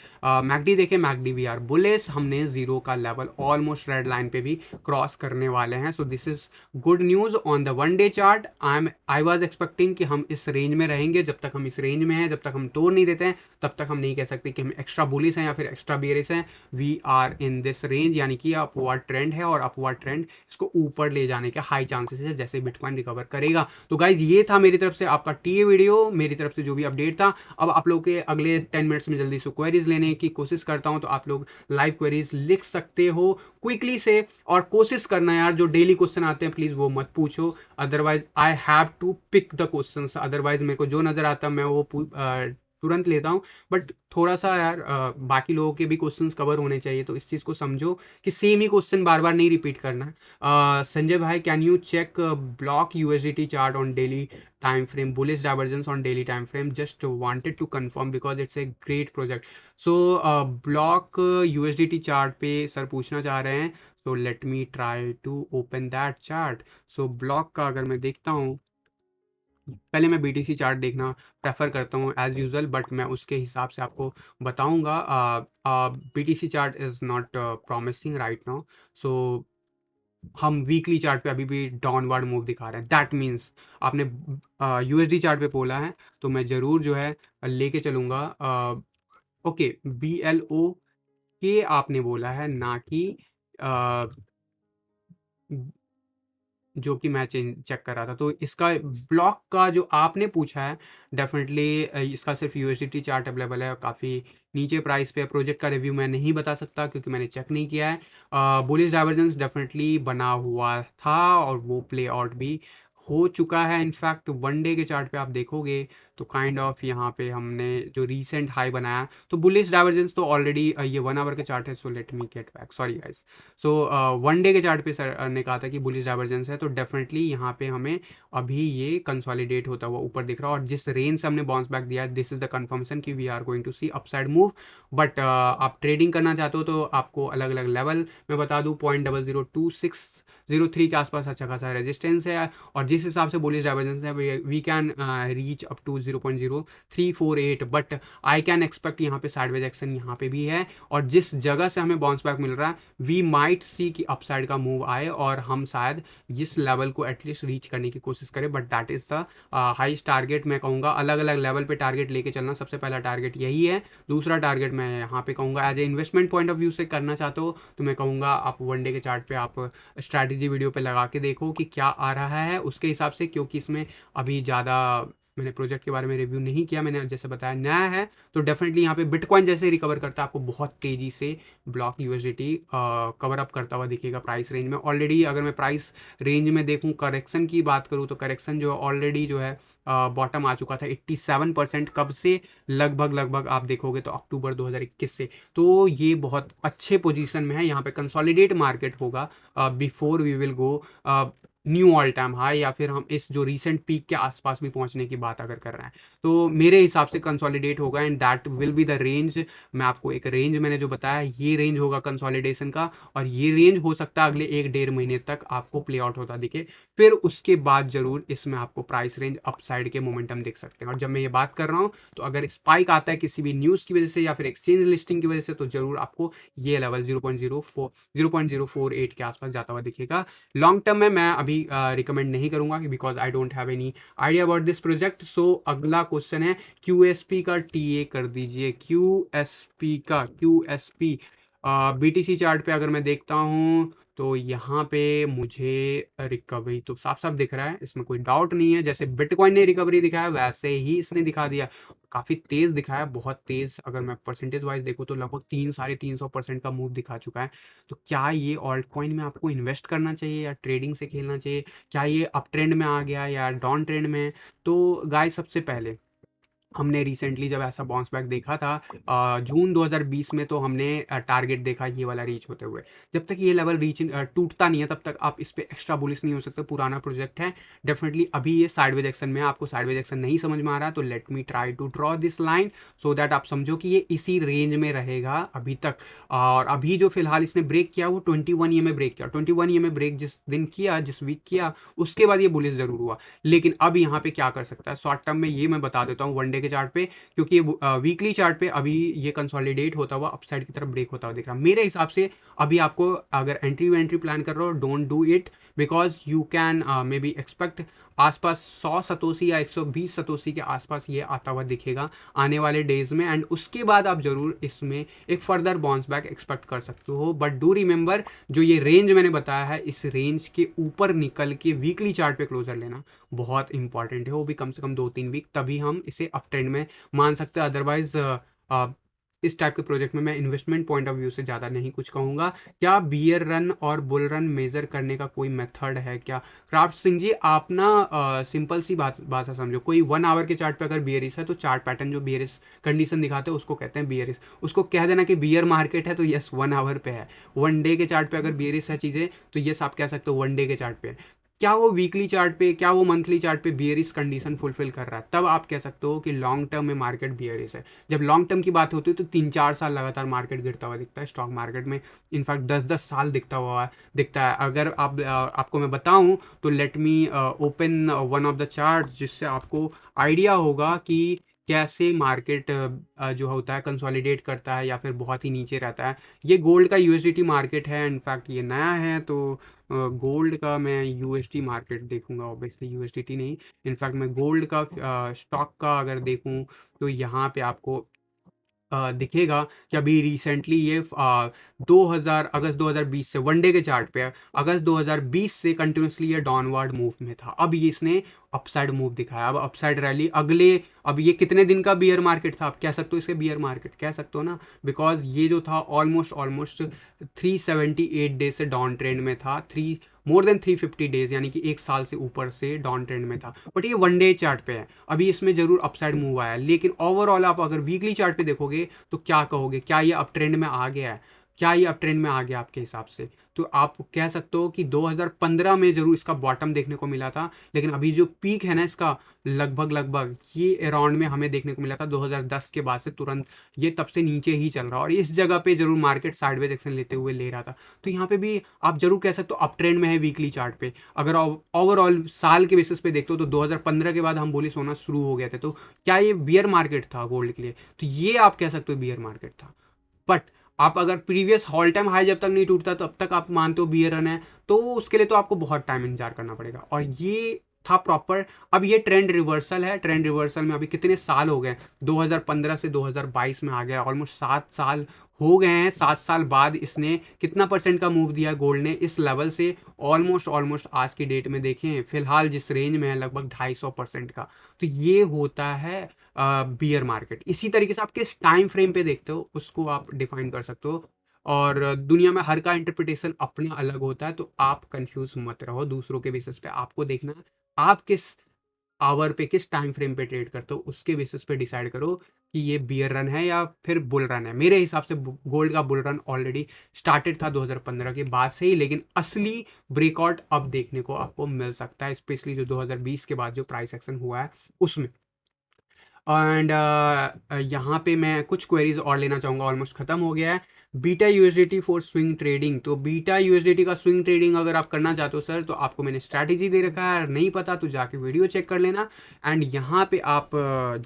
मैकडी देखें, मैकडी वी आर बुलिश, हमने जीरो का लेवल ऑलमोस्ट रेड लाइन पे भी क्रॉस करने वाले हैं। सो this is good news on the 1 day chart. I was expecting कि हम इस रेंज में रहेंगे। जब तक हम इस रेंज में हैं, जब तक हम तोड़ नहीं देते हैं, तब तक हम नहीं कह सकते कि हम एक्स्ट्रा बुलिश हैं या फिर एक्स्ट्रा बेरिश हैं। We are in this range, यानी कि अपवर्ड ट्रेंड है, और अपवर्ड ट्रेंड इसको ऊपर ले जाने के हाई चांसेस है जैसे बिटकॉइन रिकवर करेगा। तो गाइज ये था मेरी तरफ से आपका टीए वीडियो, मेरी तरफ से जो भी अपडेट था। अब आप लोग के अगले 10 मिनट्स में जल्दी से क्वेरीज लेने की कोशिश करता हूं, तो आप लोग लाइव क्वेरीज लिख सकते हो क्विकली से। और कोशिश करना यार, जो डेली क्वेश्चन आते हैं प्लीज वो मत पूछो, otherwise I have to pick the questions. Otherwise मेरे को जो नजर आता है मैं वो तुरंत लेता हूँ। बट थोड़ा सा यार बाकी लोगों के भी क्वेश्चंस कवर होने चाहिए, तो इस चीज़ को समझो कि सेम ही क्वेश्चन बार बार नहीं रिपीट करना है। संजय भाई, can you check block USDT chart on daily time frame, bullish divergence on daily time frame? Just wanted to confirm because it's a great project. So block USDT chart पे sir पूछना चाह रहे हैं, so let me try to open that chart. So block का अगर मैं देखता हूँ, पहले मैं BTC चार्ट देखना प्रेफर करता हूँ एज यूजल, बट मैं उसके हिसाब से आपको बताऊँगा। BTC chart is not promising right now, so हम वीकली चार्ट पे अभी भी डाउनवर्ड मूव दिखा रहे हैं। दैट मीन्स आपने यूएसडी चार्ट पे बोला है तो मैं ज़रूर जो है लेके चलूँगा। ओके, BLO के आपने बोला है, ना कि जो कि मैं चेक कर रहा था। तो इसका ब्लॉक का जो आपने पूछा है, डेफिनेटली इसका सिर्फ यूएसडीटी चार्ट अवेलेबल है, काफ़ी नीचे प्राइस पे। प्रोजेक्ट का रिव्यू मैं नहीं बता सकता क्योंकि मैंने चेक नहीं किया है। बुलिश डाइवर्जेंस डेफिनेटली बना हुआ था और वो प्ले आउट भी हो चुका है। इनफैक्ट 1 डे के चार्ट पे आप देखोगे तो काइंड ऑफ यहाँ पे हमने जो रीसेंट हाई बनाया, तो बुलिश डाइवर्जेंस तो ऑलरेडी ये 1 आवर का चार्ट है। So let me get back, sorry guys. So 1 day के चार्ट पे सर ने कहा था कि बुलिश डाइवर्जेंस है, तो डेफिनेटली यहाँ पे हमें अभी ये कंसोलिडेट होता हुआ ऊपर दिख रहा है। और जिस रेंज से हमने बाउंस बैक दिया, दिस इज द कंफर्मेशन कि we are going to see upside move. But आप ट्रेडिंग करना चाहते हो तो आपको अलग अलग लेवल मैं बता दूँ, 0.0020603 के आसपास अच्छा खासा रेजिस्टेंस है, और जिस हिसाब से बुलिश डाइवर्जेंस है we can reach up to 0.0348। But I can expect यहाँ पे साइडवेज एक्शन यहाँ पे भी है, और जिस जगह से हमें बाउंस बैक मिल रहा है वी माइट सी कि अपसाइड का मूव आए और हम शायद इस लेवल को एटलीस्ट रीच करने की कोशिश करें। But that is the highest target. मैं कहूँगा अलग अलग लेवल पे टारगेट लेके चलना, सबसे पहला टारगेट यही है। दूसरा टारगेट मैं यहाँ पे कहूँगा as a investment point of view से करना चाहते हो तो मैं कहूँगा आप 1 डे के चार्ट पे आप स्ट्रैटेजी वीडियो पे लगा के देखो कि क्या आ रहा है उसके हिसाब से, क्योंकि इसमें अभी ज़्यादा मैंने प्रोजेक्ट के बारे में रिव्यू नहीं किया, मैंने जैसे बताया नया है। तो डेफिनेटली यहाँ पे बिटकॉइन जैसे रिकवर करता है आपको बहुत तेज़ी से ब्लॉक यूएसडीटी कवर अप करता हुआ दिखेगा प्राइस रेंज में। ऑलरेडी अगर मैं प्राइस रेंज में देखूँ, करेक्शन की बात करूँ तो करेक्शन जो ऑलरेडी जो है बॉटम आ चुका था 87%। कब से? लगभग आप देखोगे तो अक्टूबर 2021 से। तो ये बहुत अच्छे पोजीशन में है। यहाँ पे कंसोलिडेट मार्केट होगा before we will go new all time high या फिर हम इस जो रीसेंट पीक के आसपास भी पहुंचने की बात अगर कर रहे हैं, तो मेरे हिसाब से कंसोलिडेट होगा and that will be the range. मैं आपको एक रेंज मैंने जो बताया, ये रेंज होगा कंसोलिडेशन का, और ये रेंज हो सकता है अगले 1-1.5 महीने तक आपको प्ले आउट होता दिखे। फिर उसके बाद जरूर इसमें आपको प्राइस रेंज अपसाइड के मोमेंटम देख सकते हैं। और जब मैं ये बात कर रहा हूँ, तो अगर स्पाइक आता है किसी भी न्यूज़ की वजह से या फिर एक्सचेंज लिस्टिंग की वजह से, तो जरूर आपको ये लेवल 0.048 के आसपास जाता हुआ दिखेगा। लॉन्ग टर्म में मैं अभी रिकमेंड नहीं करूंगा, because I don't have any idea about this project. So अगला क्वेश्चन है QSP का, TA कर दीजिए। QSP BTC चार्ट पे अगर मैं देखता हूँ, तो यहाँ पे मुझे रिकवरी तो साफ साफ दिख रहा है, इसमें कोई डाउट नहीं है। जैसे बिटकॉइन ने रिकवरी दिखाया वैसे ही इसने दिखा दिया, काफ़ी तेज़ दिखाया, बहुत तेज़। अगर मैं परसेंटेज वाइज देखूँ तो लगभग 300-350% का मूव दिखा चुका है। तो क्या ये ऑल्ट कॉइन में आपको इन्वेस्ट करना चाहिए या ट्रेडिंग से खेलना चाहिए? क्या ये अप ट्रेंड में आ गया या डाउन ट्रेंड में? तो गाइस, सबसे पहले हमने रिसेंटली जब ऐसा बाउंस बैक देखा था जून 2020 में, तो हमने टारगेट देखा ये वाला रीच होते हुए। जब तक ये लेवल रीच टूटता नहीं है, तब तक आप इस पे एक्स्ट्रा बुलिश नहीं हो सकते। पुराना प्रोजेक्ट है डेफिनेटली। अभी ये साइडवेज एक्शन में है, आपको साइडवेज एक्शन नहीं समझ में आ रहा है, तो let me try to draw this line so that आप समझो कि ये इसी रेंज में रहेगा अभी तक। और अभी जो फिलहाल इसने ब्रेक किया वो 21 में ब्रेक किया। 21 में ब्रेक जिस दिन किया, जिस वीक किया, उसके बाद ये बुलिश जरूर हुआ। लेकिन अब यहाँ पे क्या कर सकता है शॉर्ट टर्म में, ये मैं बता देता हूँ वनडे के चार्ट पे, क्योंकि वीकली चार्ट पे अभी ये कंसोलिडेट होता हुआ अपसाइड की तरफ ब्रेक होता हुआ दिख रहा है। मेरे हिसाब से अभी आपको अगर एंट्री प्लान कर रहे हो, don't do it, because you can may be expect आसपास 100 सतोसी या 120 सतोसी के आसपास ये आता हुआ दिखेगा आने वाले डेज में। एंड उसके बाद आप जरूर इसमें एक फर्दर बाउंस बैक एक्सपेक्ट कर सकते हो। बट डू रिमेंबर, जो ये रेंज मैंने बताया है, इस रेंज के ऊपर निकल के वीकली चार्ट पे क्लोजर लेना बहुत इंपॉर्टेंट है। वो भी कम से कम 2-3 वीक, तभी हम इसे अप ट्रेंड में मान सकते हैं। अदरवाइज इस टाइप के प्रोजेक्ट में मैं इन्वेस्टमेंट पॉइंट ऑफ व्यू से ज़्यादा नहीं कुछ कहूँगा। क्या बियर रन और बुल रन मेजर करने का कोई मेथड है क्या? क्राफ्ट सिंह जी, आप ना सिंपल सी भाषा समझो। कोई 1 आवर के चार्ट पे अगर बियरिस है, तो चार्ट पैटर्न जो बियरिस कंडीशन दिखाते हैं उसको कहते हैं बियरिस। उसको कह देना कि बियर मार्केट है, तो यस 1 आवर पे है। 1 डे के चार्ट पे अगर बियरिस है चीज़ें, तो यस आप कह सकते हो 1 डे के चार्ट पे है। क्या वो वीकली चार्ट पे, क्या वो मंथली चार्ट पे बियरिस कंडीशन फुलफिल कर रहा है, तब आप कह सकते हो कि लॉन्ग टर्म में मार्केट बियरिस है। जब लॉन्ग टर्म की बात होती है, तो 3-4 साल लगातार मार्केट गिरता हुआ दिखता है स्टॉक मार्केट में। इनफैक्ट 10-10 साल दिखता है। अगर आपको मैं बताऊं, तो let me open one of the chart, जिससे आपको आइडिया होगा कि कैसे मार्केट जो होता है कंसोलिडेट करता है या फिर बहुत ही नीचे रहता है। ये गोल्ड का USDT मार्केट है, इनफैक्ट ये नया है, तो गोल्ड का मैं USD मार्केट देखूंगा, ऑब्वियसली USDT नहीं। इनफैक्ट मैं गोल्ड का स्टॉक का अगर देखूं, तो यहाँ पे आपको दिखेगा कि अभी रिसेंटली ये 2000 अगस्त 2020 से 1 डे के चार्ट पे है, अगस्त 2020 से कंटिन्यूसली ये डाउनवर्ड मूव में था। अब ये इसने अपसाइड मूव दिखाया, अब अपसाइड रैली अगले, अब ये कितने दिन का बियर मार्केट था, आप कह सकते हो इसे बियर मार्केट कह सकते हो ना, बिकॉज ये जो था ऑलमोस्ट 378 डेज से डाउन ट्रेंड में था, मोर देन 350 डेज, यानी कि 1 साल से ऊपर से डाउन ट्रेंड में था। बट ये 1 डे चार्ट पे है, अभी इसमें जरूर अपसाइड मूव आया। लेकिन ओवरऑल आप अगर वीकली चार्ट पे देखोगे, तो क्या कहोगे, क्या ये अप ट्रेंड में आ गया है? क्या ये अप ट्रेंड में आ गया आपके हिसाब से? तो आप कह सकते हो कि 2015 में जरूर इसका बॉटम देखने को मिला था, लेकिन अभी जो पीक है ना इसका, लगभग ये अराउंड में हमें देखने को मिला था 2010 के बाद से तुरंत। ये तब से नीचे ही चल रहा है, और इस जगह पे जरूर मार्केट साइडवेज एक्शन लेते हुए ले रहा था। तो यहाँ पे भी आप जरूर कह सकते हो अप ट्रेंड में है वीकली चार्ट पे। अगर ओवरऑल साल के बेसिस पे देखते हो, तो 2015 के बाद हम बुलिश होना शुरू हो गए थे। तो क्या ये बियर मार्केट था गोल्ड के लिए? तो ये आप कह सकते हो बियर मार्केट था। बट आप अगर प्रीवियस हॉल टाइम हाई जब तक नहीं टूटता, तब तक आप मानते हो बियर रन है, तो उसके लिए तो आपको बहुत टाइम इंतजार करना पड़ेगा। और ये था प्रॉपर। अब ये ट्रेंड रिवर्सल है। ट्रेंड रिवर्सल में अभी कितने साल हो गए, 2015 से 2022 में आ गया, ऑलमोस्ट 7 साल हो गए हैं। 7 साल बाद इसने कितना परसेंट का मूव दिया गोल्ड ने इस लेवल से? ऑलमोस्ट आज की डेट में देखें फिलहाल जिस रेंज में है, लगभग 250% का। तो ये होता है बियर मार्केट। इसी तरीके से आप किस टाइम फ्रेम पे देखते हो, उसको आप डिफाइन कर सकते हो। और दुनिया में हर का इंटरप्रिटेशन अपना अलग होता है, तो आप कंफ्यूज मत रहो दूसरों के बेसिस पे। आपको देखना है आप किस आवर पे, किस टाइम फ्रेम पे ट्रेड करते हो, उसके बेसिस पे डिसाइड करो कि ये बियर रन है या फिर बुल रन है। मेरे हिसाब से गोल्ड का बुल रन ऑलरेडी स्टार्टेड था 2015 के बाद से ही, लेकिन असली ब्रेकआउट अब देखने को आपको मिल सकता है, स्पेशली जो 2020 के बाद जो प्राइस एक्शन हुआ है उसमें। एंड यहाँ पे मैं कुछ क्वेरीज और लेना चाहूँगा, ऑलमोस्ट ख़त्म हो गया है। Beta USDT for swing trading, तो बीटा यूएसडीटी का स्विंग ट्रेडिंग अगर आप करना चाहते हो सर, तो आपको मैंने स्ट्रैटेजी दे रखा है, नहीं पता तो जाके वीडियो चेक कर लेना। एंड यहाँ पे आप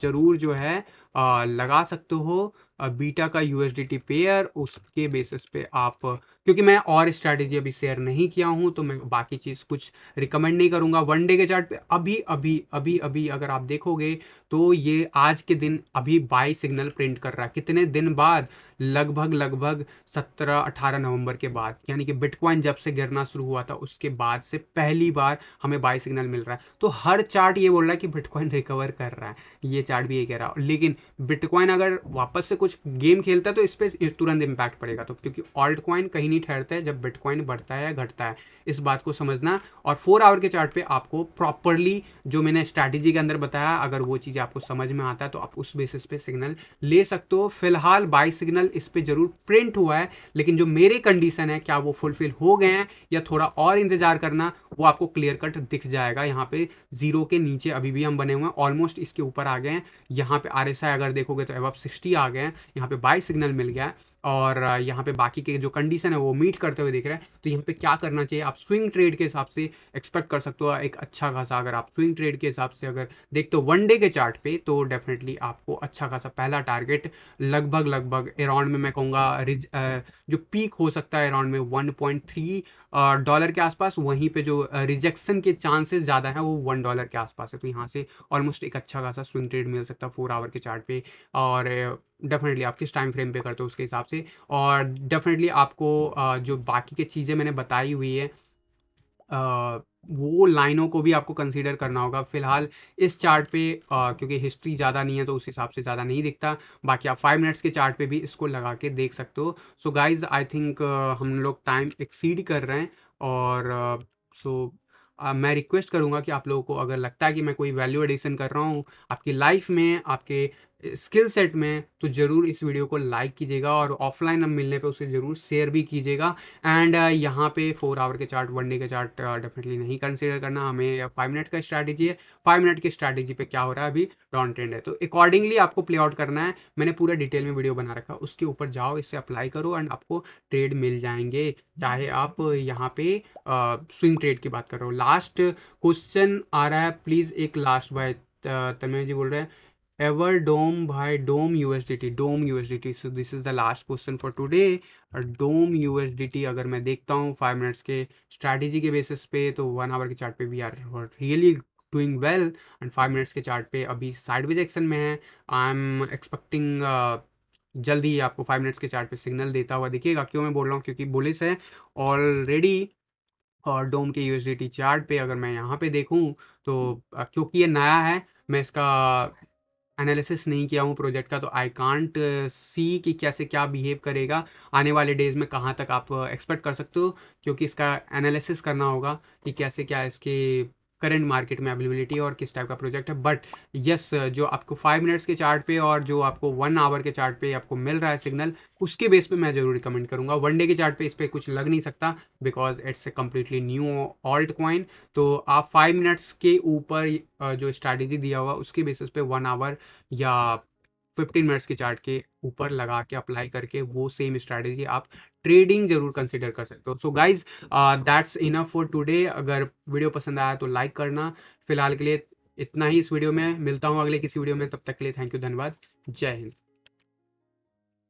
ज़रूर जो है लगा सकते हो बीटा का यूएसडीटी पेयर, उसके बेसिस पे आप, क्योंकि मैं और स्ट्रैटेजी अभी शेयर नहीं किया हूँ तो मैं बाकी चीज़ कुछ रिकमेंड नहीं करूँगा। वन डे के चार्ट पे अभी अभी अभी अभी अगर आप देखोगे तो ये आज के दिन अभी बाई सिग्नल प्रिंट कर रहा है, कितने दिन बाद, लगभग 17-18 नवंबर के बाद, यानी कि बिटकॉइन जब से गिरना शुरू हुआ था उसके बाद से पहली बार हमें बाई सिग्नल मिल रहा है। तो हर चार्ट ये बोल रहा है कि बिटकॉइन रिकवर कर रहा है, ये चार्ट भी ये कह रहा है। लेकिन बिटकॉइन अगर वापस से कुछ गेम खेलता है तो इस पर तुरंत इम्पैक्ट पड़ेगा, तो क्योंकि ऑल्ट कॉइन कहीं नहीं ठहरता है जब बिटकॉइन बढ़ता है या घटता है, इस बात को समझना। और 4 आवर के चार्ट पे आपको प्रॉपरली जो मैंने स्ट्रैटेजी के अंदर बताया, अगर वो चीज़ आपको समझ में आता है तो आप उस बेसिस पे सिग्नल ले सकते हो। फिलहाल बाई सिग्नल इस पे जरूर प्रिंट हुआ है, लेकिन जो मेरे कंडीशन है क्या वो फुलफिल हो गए हैं या थोड़ा और इंतजार करना, वो आपको क्लियर कट दिख जाएगा। यहाँ पे जीरो के नीचे अभी भी हम बने हुए हैं, ऑलमोस्ट इसके ऊपर आ गए हैं। यहाँ पे आरएसआई अगर देखोगे तो अबव 60 आ गए हैं, यहाँ पे बाई सिग्नल मिल गया है और यहाँ पे बाकी के जो कंडीशन है वो मीट करते हुए दिख रहा है। तो यहाँ पे क्या करना चाहिए, आप स्विंग ट्रेड के हिसाब से एक्सपेक्ट कर सकते हो एक अच्छा खासा, अगर आप स्विंग ट्रेड के हिसाब से अगर देखते हो वन डे के चार्ट पे, तो डेफिनेटली आपको अच्छा खासा पहला टारगेट लगभग अराउंड में मैं कहूँगा जो पीक हो सकता है अराउंड में $1.3 के आसपास, वहीं पे जो रिजेक्शन के चांसेस ज़्यादा है वो $1 के आसपास है। तो यहाँ से ऑलमोस्ट एक अच्छा खासा स्विंग ट्रेड मिल सकता है 4 आवर के चार्ट पे। और डेफिनेटली आप किस टाइम फ्रेम पे करते हो उसके हिसाब से। और डेफिनेटली आपको जो बाकी की चीज़ें मैंने बताई हुई है वो लाइनों को भी आपको कंसीडर करना होगा। फिलहाल इस चार्ट पे क्योंकि हिस्ट्री ज़्यादा नहीं है तो उस हिसाब से ज़्यादा नहीं दिखता, बाकी आप 5 मिनट्स के चार्ट पे भी इसको लगा के देख सकते हो। सो गाइज आई थिंक हम लोग टाइम एक्सीड कर रहे हैं, और सो मैं रिक्वेस्ट करूँगा कि आप लोगों को अगर लगता है कि मैं कोई वैल्यू एडिशन कर रहा हूँ आपकी लाइफ में, आपके स्किल सेट में, तो ज़रूर इस वीडियो को लाइक कीजिएगा और ऑफलाइन हम मिलने पे उसे ज़रूर शेयर भी कीजिएगा। एंड यहाँ पे 4 आवर के चार्ट, वन डे के चार्ट डेफिनेटली नहीं कंसीडर करना हमें। 5 मिनट का स्ट्रैटेजी है, 5 मिनट की स्ट्रैटेजी पे क्या हो रहा है अभी डाउन ट्रेंड है, तो अकॉर्डिंगली आपको प्ले आउट करना है। मैंने पूरा डिटेल में वीडियो बना रखा है, उसके ऊपर जाओ, इससे अप्लाई करो एंड आपको ट्रेड मिल जाएंगे, चाहे आप यहाँ पे स्विंग ट्रेड की बात कर रहे हो। लास्ट क्वेश्चन आ रहा है प्लीज़, एक लास्ट बाय तन्मय जी बोल रहे हैं एवर डोम भाई, DOME USDT, so this is the last question for today. DOME USDT अगर मैं देखता हूँ 5 मिनट्स के स्ट्रैटेजी के बेसिस पे, तो 1 आवर के चार्ट पे we are really doing well, and 5 minutes के चार्ट पे अभी साइडवेज एक्शन में है। आई एम एक्सपेक्टिंग जल्दी ही आपको 5 मिनट्स के चार्ट पे सिग्नल देता हुआ दिखेगा। क्यों मैं बोल रहा हूँ, क्योंकि बुलिश है ऑलरेडी। और डोम के यूएसडीटी चार्ट पे अगर मैं यहाँ पे देखूँ तो क्योंकि ये नया है, मैं इसका एनालिसिस नहीं किया हूँ प्रोजेक्ट का, तो आई कांट सी कि कैसे क्या बिहेव करेगा आने वाले डेज में, कहाँ तक आप एक्सपेक्ट कर सकते हो, क्योंकि इसका एनालिसिस करना होगा कि कैसे क्या इसके करंट मार्केट में अवेलेबिलिटी और किस टाइप का प्रोजेक्ट है। बट यस, जो आपको 5 मिनट्स के चार्ट पे और जो आपको 1 आवर के चार्ट पे आपको मिल रहा है सिग्नल, उसके बेस पे मैं ज़रूर रिकमेंड करूँगा। वन डे के चार्ट पे इस पर कुछ लग नहीं सकता, because it's a completely new alt coin. तो आप 5 मिनट्स के ऊपर जो स्ट्रैटेजी दिया हुआ उसके बेसिस पे 1 आवर या 15 मिनट्स के चार्ट के ऊपर लगा के अप्लाई करके वो सेम स्ट्रैटेजी आप ट्रेडिंग जरूर कंसिडर कर सकते हो। So guys that's enough for today. अगर वीडियो पसंद आया तो लाइक करना। फिलहाल के लिए इतना ही इस वीडियो में, मिलता हूँ अगले किसी वीडियो में, तब तक के लिए थैंक यू, धन्यवाद, जय हिंद।